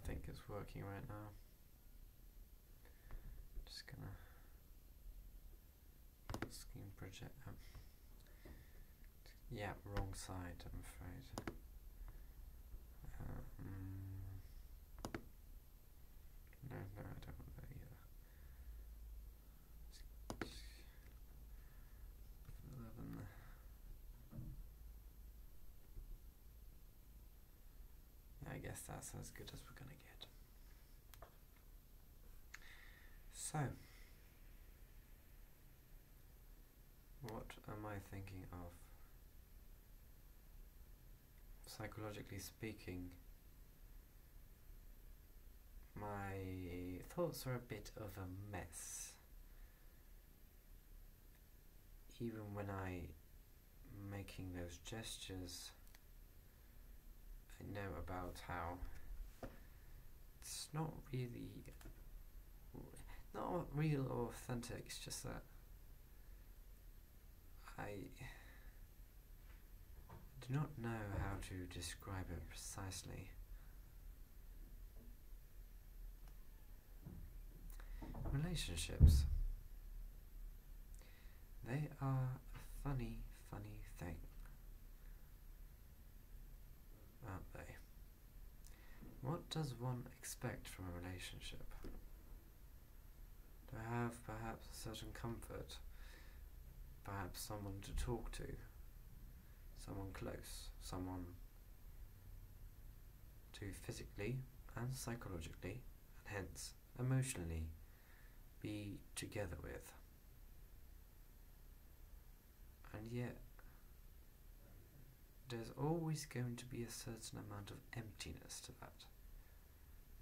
think it's working right now. Just gonna screen project. Yeah, wrong side, I'm afraid. No, I don't want that either. 11. Yeah, I guess that's as good as we're gonna get. So, what am I thinking of? Psychologically speaking, my thoughts are a bit of a mess. Even when I'm making those gestures, I know about how it's not real or authentic. It's just that I do not know how to describe it precisely. Relationships. They are a funny thing, aren't they? What does one expect from a relationship? To have perhaps a certain comfort, perhaps someone to talk to, someone close, someone to physically and psychologically, and hence emotionally, be together with. And yet, there's always going to be a certain amount of emptiness to that.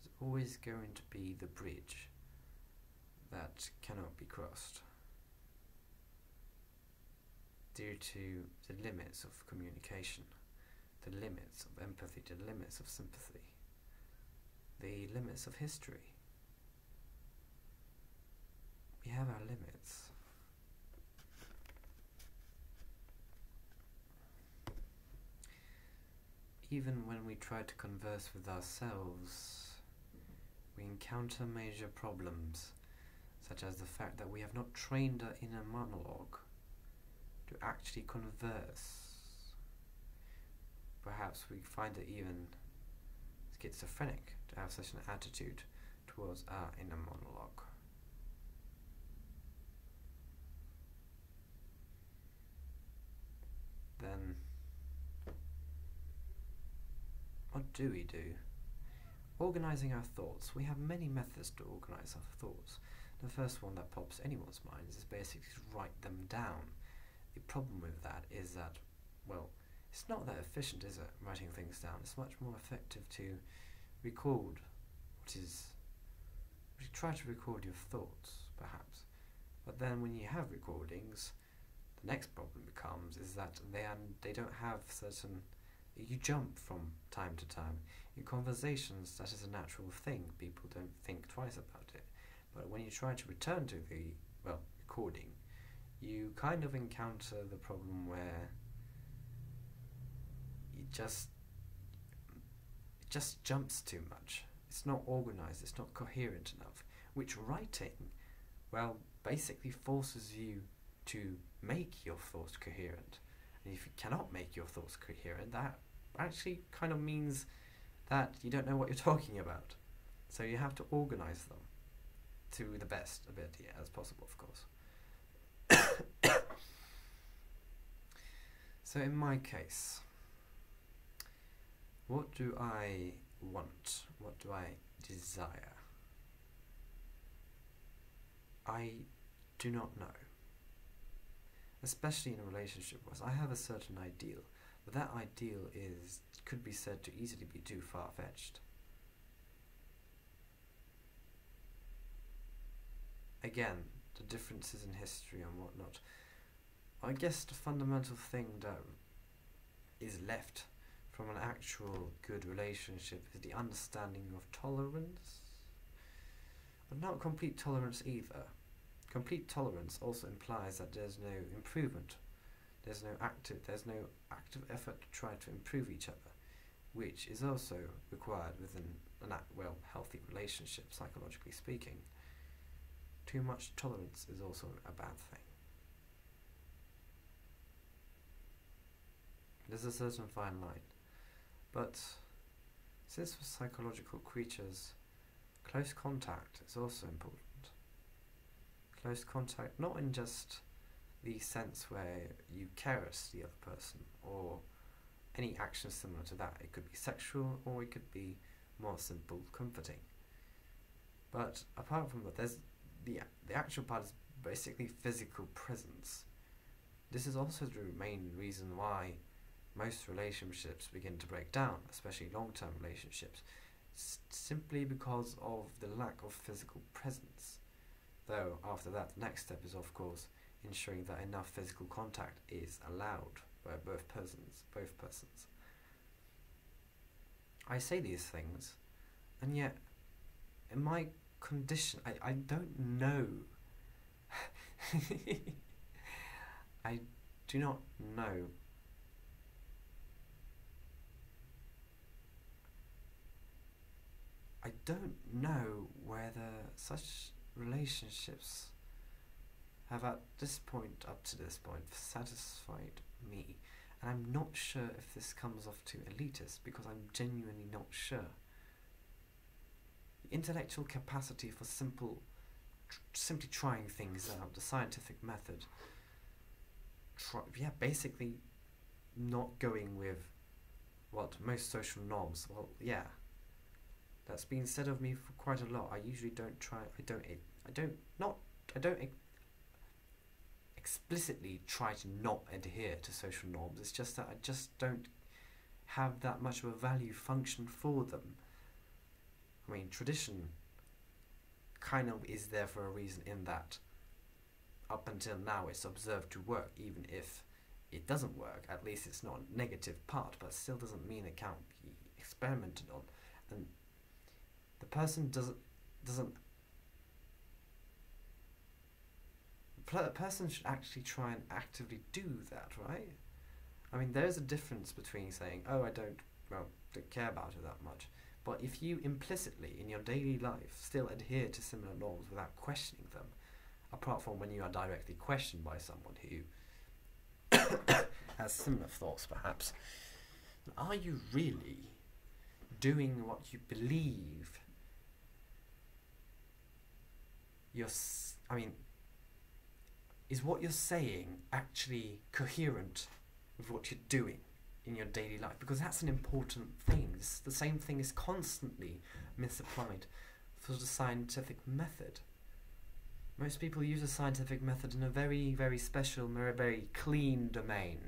There's always going to be the bridge that cannot be crossed due to the limits of communication, the limits of empathy, the limits of sympathy, the limits of history. We have our limits. Even when we try to converse with ourselves, we encounter major problems, such as the fact that we have not trained our inner monologue to actually converse. Perhaps we find it even schizophrenic to have such an attitude towards our inner monologue. Then, what do we do? Organising our thoughts. We have many methods to organise our thoughts. The first one that pops anyone's minds is basically to write them down. The problem with that is that, well, it's not that efficient, is it, writing things down? It's much more effective to record try to record your thoughts, perhaps. But then when you have recordings, the next problem becomes is that they don't have certain. You jump from time to time. In conversations, that is a natural thing. People don't think twice about it. But when you try to return to the, recording, you kind of encounter the problem where it just jumps too much. It's not organized, it's not coherent enough. Which writing, basically forces you to make your thoughts coherent. And if you cannot make your thoughts coherent, that actually kind of means that you don't know what you're talking about. So you have to organize them to the best ability as possible, of course. So in my case, what do I want? What do I desire? I do not know. Especially in a relationship, because I have a certain ideal, but that ideal could be said to easily be too far-fetched. Again, the differences in history and whatnot. I guess the fundamental thing that is left from an actual good relationship is the understanding of tolerance, but not complete tolerance either. Complete tolerance also implies that there's no improvement. There's no active effort to try to improve each other. which is also required within healthy relationship, psychologically speaking. Too much tolerance is also a bad thing. There's a certain fine line. But since we're psychological creatures, close contact is also important. Close contact, not in just the sense where you caress the other person or any action similar to that. It could be sexual or it could be more simple, comforting. But apart from that, there's the actual part is basically physical presence. This is also the main reason why most relationships begin to break down, especially long-term relationships, simply because of the lack of physical presence. Though after that, the next step is of course ensuring that enough physical contact is allowed by both persons. I say these things, and yet in my condition, I don't know. I do not know. I don't know whether such relationships have up to this point satisfied me, and I'm not sure if this comes off too elitist, because I'm genuinely not sure. The intellectual capacity for simply trying things out, the scientific method, basically not going with what most social norms, that's been said of me for quite a lot. I usually don't explicitly try to not adhere to social norms. It's just that I just don't have that much of a value function for them. I mean, tradition kind of is there for a reason, in that up until now it's observed to work, even if it doesn't work. At least it's not a negative part, but it still doesn't mean it can't be experimented on. And the person the person should actually try and actively do that, right? I mean, there's a difference between saying, oh, I don't care about it that much, but if you implicitly in your daily life still adhere to similar norms without questioning them, apart from when you are directly questioned by someone who has similar thoughts perhaps, are you really doing what you believe is what you're saying actually coherent with what you're doing in your daily life? Because that's an important thing. The same thing is constantly misapplied for the scientific method. Most people use the scientific method in a very, very special, very clean domain.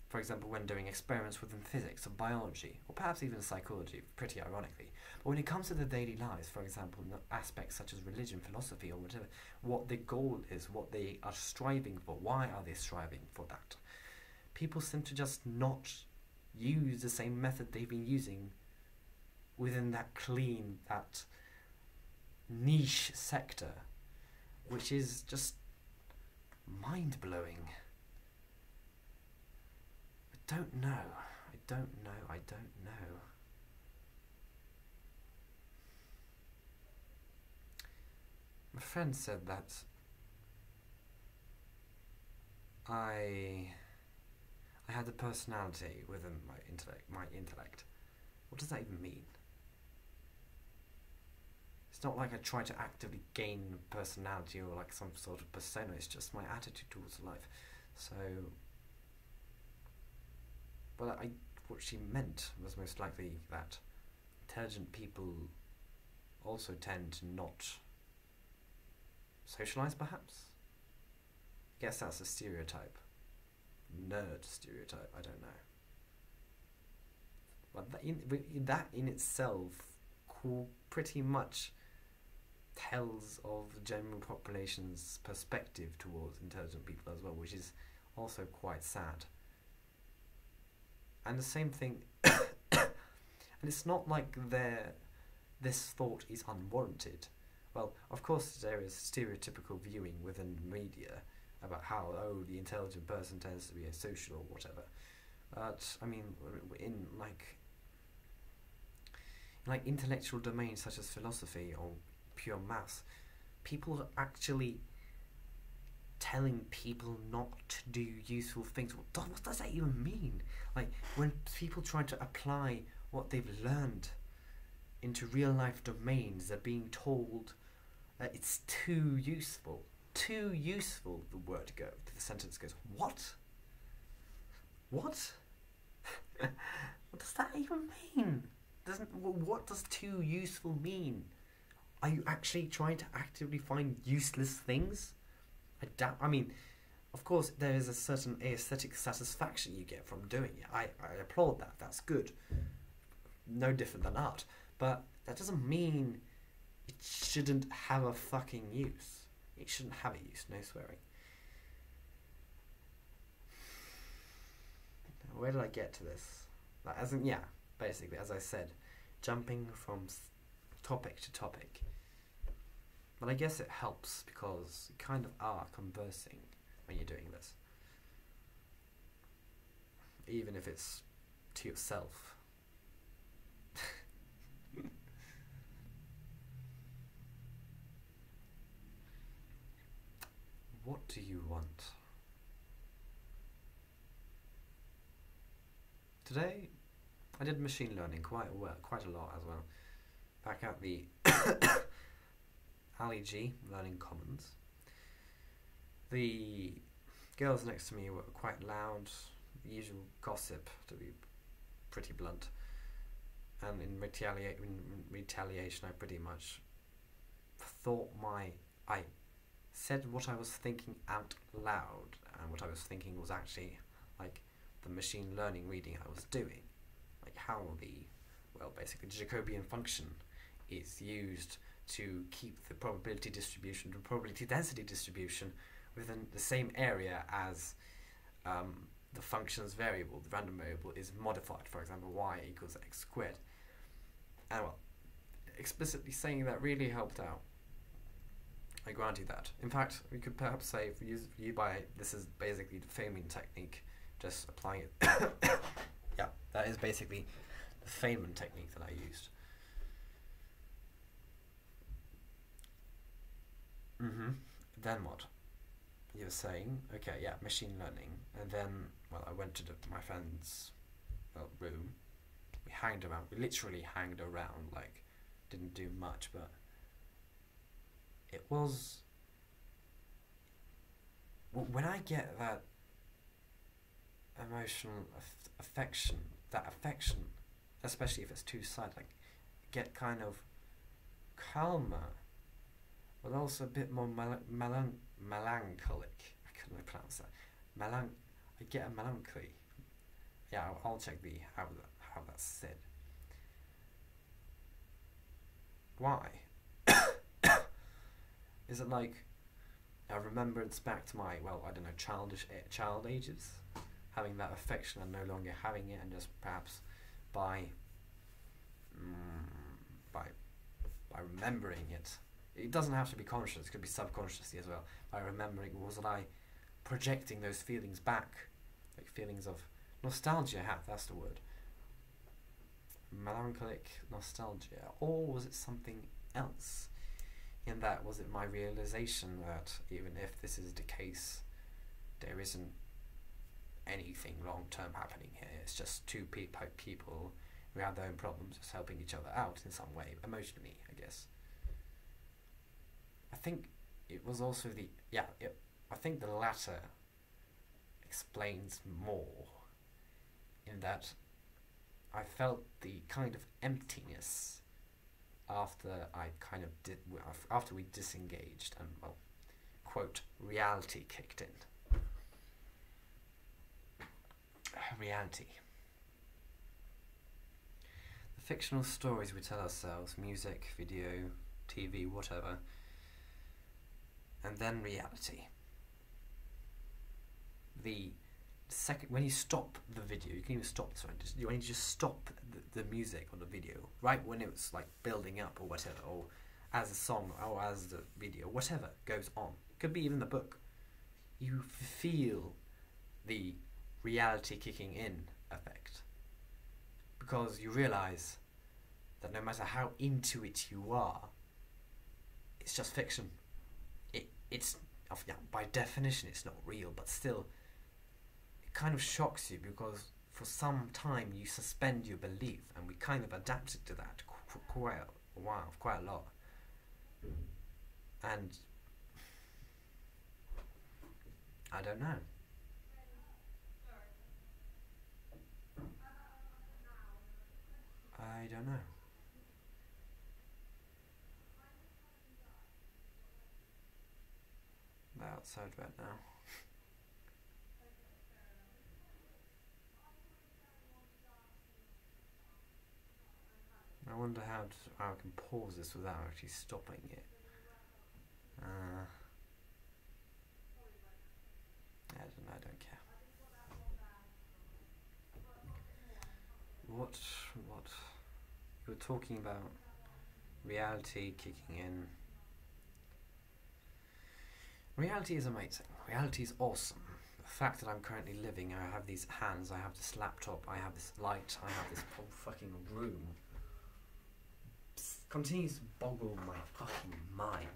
For example, when doing experiments within physics or biology, or perhaps even psychology, pretty ironically. But when it comes to their daily lives, for example, in aspects such as religion, philosophy, or whatever, what the goal is, what they are striving for, why are they striving for that? People seem to just not use the same method they've been using within that niche sector, which is just mind-blowing. I don't know. My friend said that I had a personality within my intellect. What does that even mean? It's not like I try to actively gain personality or like some sort of persona. It's just my attitude towards life. So, but what she meant was most likely that intelligent people also tend to not socialize, perhaps? I guess that's a stereotype. Nerd stereotype, I don't know. But that in itself pretty much tells of the general population's perspective towards intelligent people as well, which is also quite sad. And the same thing, and it's not like this thought is unwarranted. Well, of course there is stereotypical viewing within the media about how, the intelligent person tends to be asocial or whatever. But, I mean, in, like intellectual domains such as philosophy or pure maths, people are actually telling people not to do useful things. What does that even mean? Like, when people try to apply what they've learned into real life domains, they're being told that it's too useful. Too useful, the sentence goes, what? What? What does that even mean? What does too useful mean? Are you actually trying to actively find useless things? I mean, of course, there is a certain aesthetic satisfaction you get from doing it. I applaud that. That's good. No different than art. But that doesn't mean it shouldn't have a fucking use. It shouldn't have a use. No swearing. Where did I get to this? Like, basically, as I said, jumping from topic to topic. But I guess it helps because you kind of are conversing when you're doing this. Even if it's to yourself. What do you want? Today, I did machine learning quite a lot as well. Back at the LEG, Learning Commons. The girls next to me were quite loud, the usual gossip, to be pretty blunt. And in retaliation, I pretty much I said what I was thinking out loud, and what I was thinking was actually like the machine learning reading I was doing. Like how basically the Jacobian function is used to keep the probability distribution, the probability density distribution within the same area as the function's variable, the random variable, is modified. For example, y equals x squared. And explicitly saying that really helped out. I grant you that. In fact, we could perhaps say, this is basically the Feynman technique, just applying it. Yeah, that is basically the Feynman technique that I used. Then what? You were saying, okay, yeah, machine learning. And then, I went to my friend's room. We hanged around. We literally hanged around, like, didn't do much, but it was... when I get that emotional affection, especially if it's two-sided, like, get kind of calmer, but also a bit more melancholic. I couldn't really pronounce that. I get a melancholy. Yeah, I'll check how that's said. Why? Is it like a remembrance back to my, child ages? Having that affection and no longer having it, and just perhaps by remembering it. It doesn't have to be conscious, it could be subconsciously as well. By remembering, wasn't I projecting those feelings back? Like feelings of nostalgia, that's the word. Melancholic nostalgia. Or was it something else? In that, was it my realization that even if this is the case, there isn't anything long-term happening here. It's just two people who have their own problems, just helping each other out in some way, emotionally, I guess. I think it was also I think the latter explains more, in that I felt the kind of emptiness after after we disengaged and, quote, reality kicked in. Reality. The fictional stories we tell ourselves, music, video, TV, whatever, and then reality. When you stop the video, you can even stop this one, when you just stop the music or the video, right when it was like building up or whatever, or as a song or as the video, whatever goes on, could be even the book, you feel the reality kicking in effect, because you realize that no matter how into it you are, it's just fiction. It's by definition it's not real, but still, it kind of shocks you because for some time you suspend your belief, and we kind of adapted to that quite a while, quite a lot. And I don't know. I don't know. They're outside right now. I wonder how I can pause this without actually stopping it. I don't know, I don't care. What? You were talking about reality kicking in. Reality is amazing. Reality is awesome. The fact that I'm currently living, I have these hands, I have this laptop, I have this light, I have this whole fucking room, continues to boggle my fucking mind,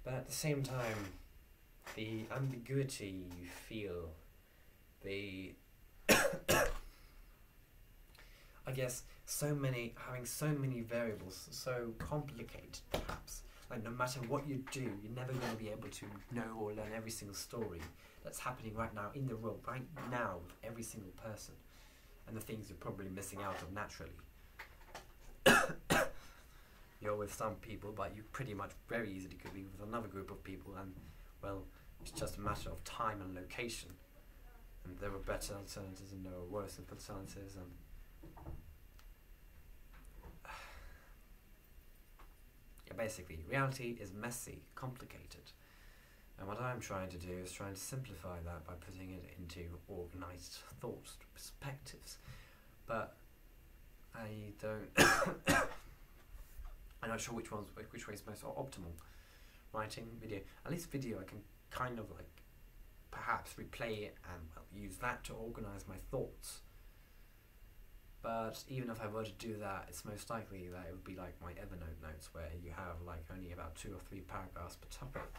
But at the same time, the ambiguity you feel, I guess having so many variables, so complicated perhaps. Like no matter what you do, you're never going to be able to know or learn every single story that's happening right now in the world, right now with every single person, and the things you're probably missing out on naturally. You're with some people, but you pretty much very easily could be with another group of people, and well, it's just a matter of time and location. And there were better alternatives and there were worse alternatives, and yeah, basically, reality is messy, complicated. And what I'm trying to do is trying to simplify that by putting it into organised thoughts, perspectives. But I don't I'm not sure which way is most optimal. Writing, video. At least video I can kind of like perhaps replay it and use that to organise my thoughts. But even if I were to do that, it's most likely that it would be like my Evernote notes, where you have like only about 2 or 3 paragraphs per topic.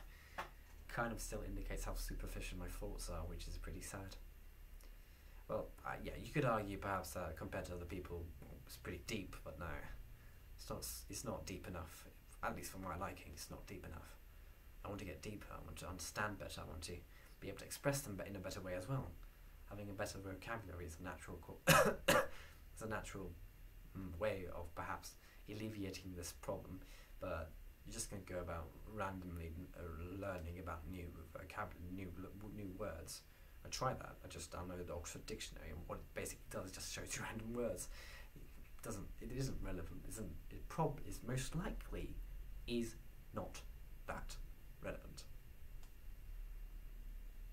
Kind of still indicates how superficial my thoughts are, which is pretty sad. Well, yeah, you could argue perhaps that compared to other people, it's pretty deep, but no, it's not deep enough. At least for my liking, it's not deep enough. I want to get deeper. I want to understand better. I want to be able to express them in a better way as well. Having a better vocabulary is a natural way of perhaps alleviating this problem, but you're just going to go about randomly learning about new vocabulary, new words. I tried that. I just downloaded the Oxford Dictionary, and what it basically does is just shows you random words. It isn't relevant. It most likely is not that relevant.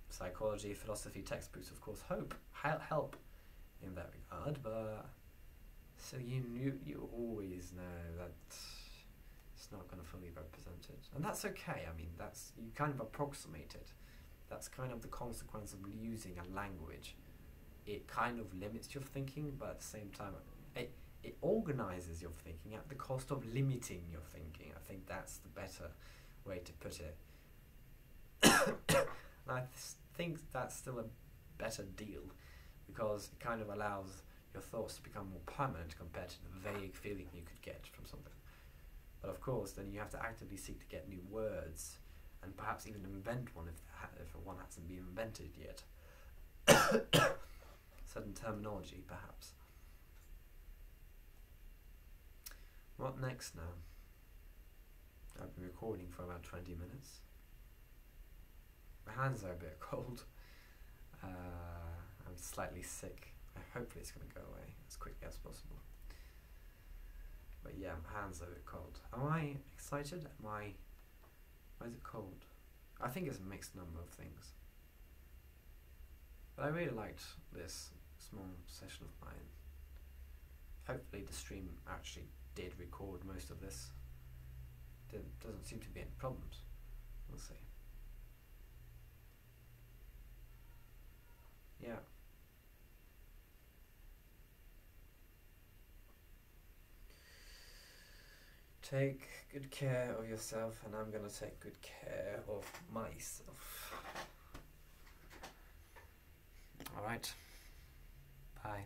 Psychology, philosophy textbooks, of course, help in that regard, but so you always know that it's not going to fully represent it, and that's okay. I mean, you kind of approximate it. That's kind of the consequence of using a language. It kind of limits your thinking, but at the same time, it organizes your thinking at the cost of limiting your thinking. I think that's the better way to put it. And I think that's still a better deal, because it kind of allows your thoughts to become more permanent compared to the vague feeling you could get from something. But of course, then you have to actively seek to get new words, and perhaps even invent one if one hasn't been invented yet. Certain terminology, perhaps. What next now? I've been recording for about 20 minutes. My hands are a bit cold. I'm slightly sick. Hopefully it's going to go away as quickly as possible. But yeah, my hands are a bit cold. Am I excited? Why is it cold? I think it's a mixed number of things. But I really liked this small session of mine. Hopefully the stream actually did record most of this. There doesn't seem to be any problems. We'll see. Yeah. Take good care of yourself, and I'm going to take good care of myself. Alright. Bye.